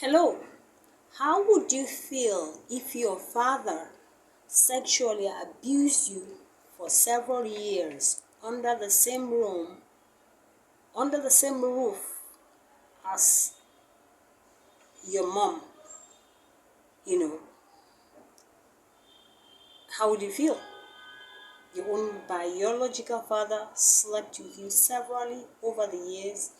Hello, how would you feel if your father sexually abused you for several years under the same roof as your mom? You know, how would you feel? Your own biological father slept with you severally over the years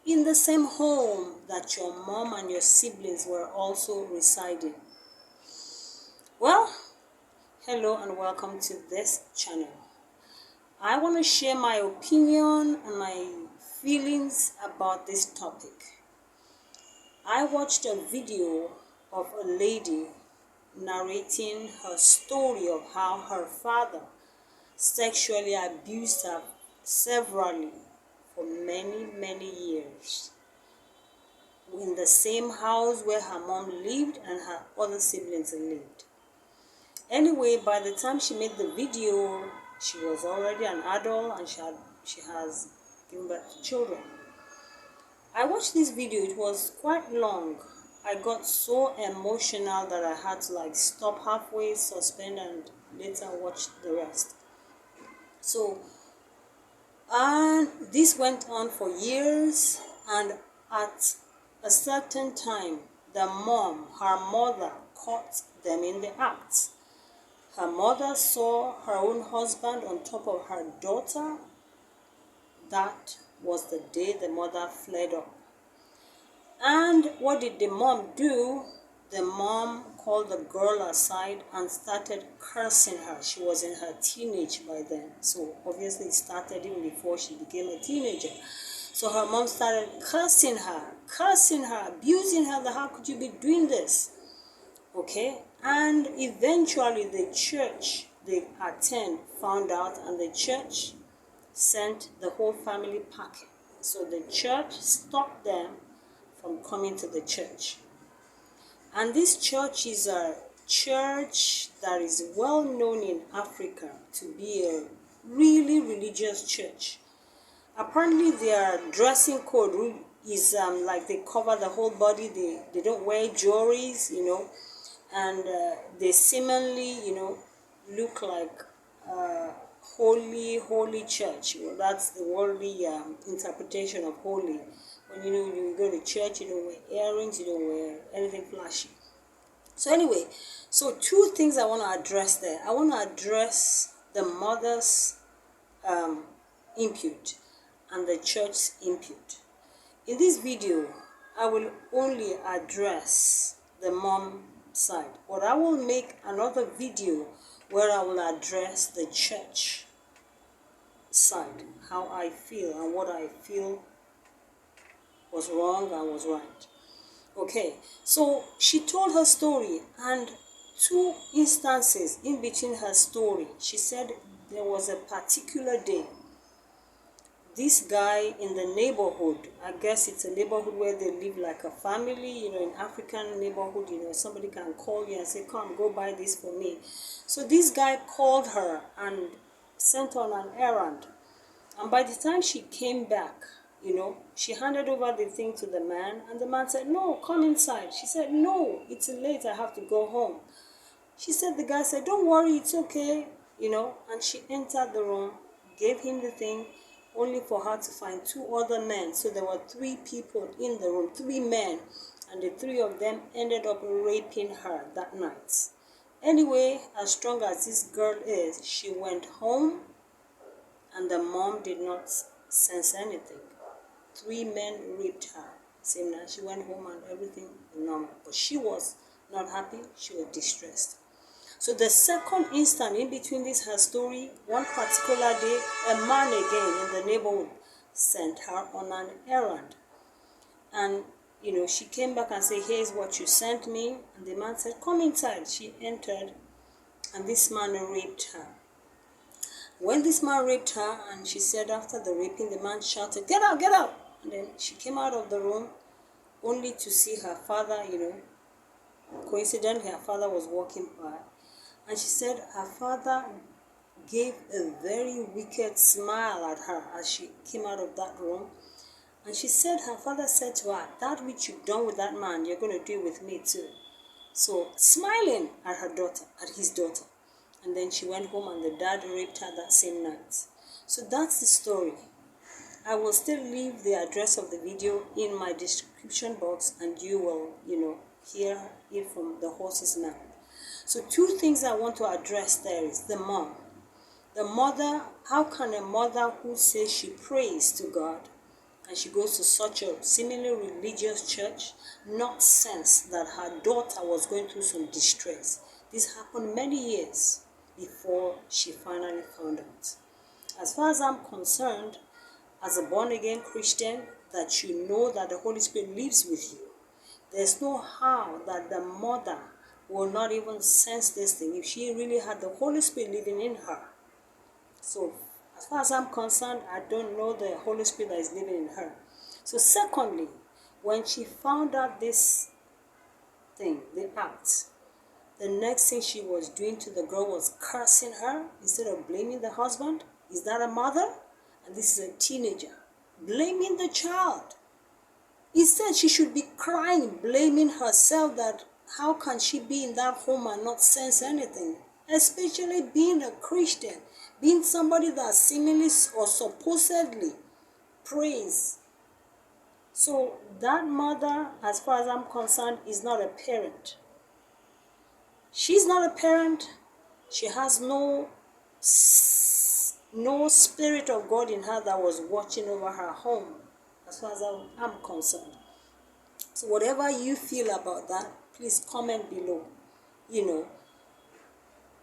in the same home that your mom and your siblings were also residing. Well, hello and welcome to this channel. I want to share my opinion and my feelings about this topic. I watched a video of a lady narrating her story of how her father sexually abused her severally for many years in the same house where her mom lived and her other siblings lived. Anyway, by the time she made the video, she was already an adult and she has given birth to children. I watched this video. It was quite long. I got so emotional that I had to stop halfway, suspend, and later watch the rest. And this went on for years, and at a certain time, her mother, caught them in the act. Her mother saw her own husband on top of her daughter. That was the day the mother fled up. And what did the mom do? The mom called the girl aside and started cursing her. She was in her teenage by then. So obviously it started even before she became a teenager. So her mom started cursing her, abusing her. How could you be doing this? Okay, and eventually the church they attend found out, and the church sent the whole family packing. So the church stopped them from coming to the church. And this church is a church that is well known in Africa to be a really religious church. Apparently their dressing code is they cover the whole body. They don't wear jewelries, and they seemingly, look like holy church. That's the worldly interpretation of holy. When you go to church, you don't wear earrings, you don't wear anything flashy. So anyway, so two things I want to address there. I want to address the mother's input and the church's input. In this video, I will only address the mom side, but I will make another video where I will address the church side, how I feel and what I feel was wrong and was right. Okay, so she told her story, and two instances in between her story, she said there was a particular day. This guy in the neighborhood, I guess it's a neighborhood where they live like a family, in African neighborhood, somebody can call you and say, come, go buy this for me. So this guy called her and sent on an errand. And by the time she came back, she handed over the thing to the man, and the man said, no, come inside. She said, no, it's late, I have to go home. The guy said, don't worry, it's okay, and she entered the room, gave him the thing, only for her to find two other men. So there were three people in the room, three men, and the three of them ended up raping her that night. Anyway, as strong as this girl is, she went home, and the mom did not sense anything. Three men raped her. Same night, she went home and everything normal. But she was not happy, she was distressed. So the second instant in between this her story, one particular day, a man again in the neighborhood sent her on an errand. And, she came back and said, here's what you sent me. And the man said, come inside. She entered, and this man raped her. When this man raped her, and she said after the raping, the man shouted, get out, get out. And then she came out of the room only to see her father, coincidentally her father was walking by. And she said her father gave a very wicked smile at her as she came out of that room. And she said her father said to her, that which you've done with that man, you're going to do with me too. So smiling at her daughter, at his daughter. And then she went home and the dad raped her that same night. So that's the story. I will still leave the address of the video in my description box, and you will, hear it from the horse's mouth. So 2 things I want to address there is the mom. The mother, how can a mother who says she prays to God and she goes to such a seemingly religious church not sense that her daughter was going through some distress? This happened many years before she finally found out. As far as I'm concerned, as a born-again Christian, that you know that the Holy Spirit lives with you, there's no how that the mother will not even sense this thing if she really had the Holy Spirit living in her. So, as far as I'm concerned, I don't know the Holy Spirit that is living in her. So, secondly, when she found out this thing, the act, the next thing she was doing to the girl was cursing her instead of blaming the husband. Is that a mother? And this is a teenager. Blaming the child. Instead, she should be crying, blaming herself that how can she be in that home and not sense anything? Especially being a Christian, being somebody that seemingly or supposedly prays. So that mother, as far as I'm concerned, is not a parent. She's not a parent. She has no spirit of God in her that was watching over her home, as far as I'm concerned. So whatever you feel about that, please comment below.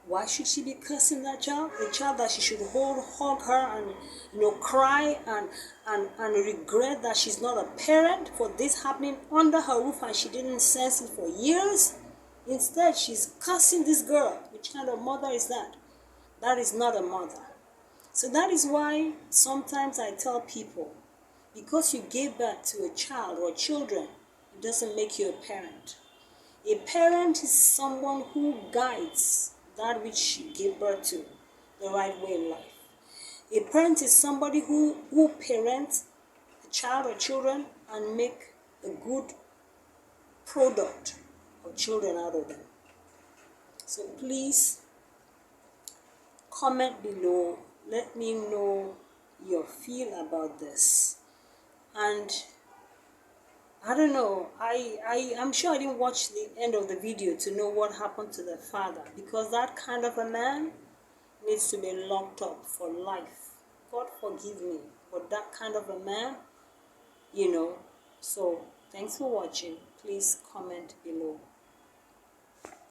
Why should she be cursing that child? The child that she should hug her and cry and regret that she's not a parent for this happening under her roof and she didn't sense it for years. Instead, she's cursing this girl. Which kind of mother is that? That is not a mother. So that is why sometimes I tell people, because you gave birth to a child or children, it doesn't make you a parent. A parent is someone who guides that which you gave birth to the right way in life. A parent is somebody who parents a child or children and make a good product of children out of them. So please comment below. Let me know your feel about this. And I don't know, I'm sure I didn't watch the end of the video to know what happened to the father, because that kind of a man needs to be locked up for life. God forgive me, but that kind of a man, So thanks for watching. Please comment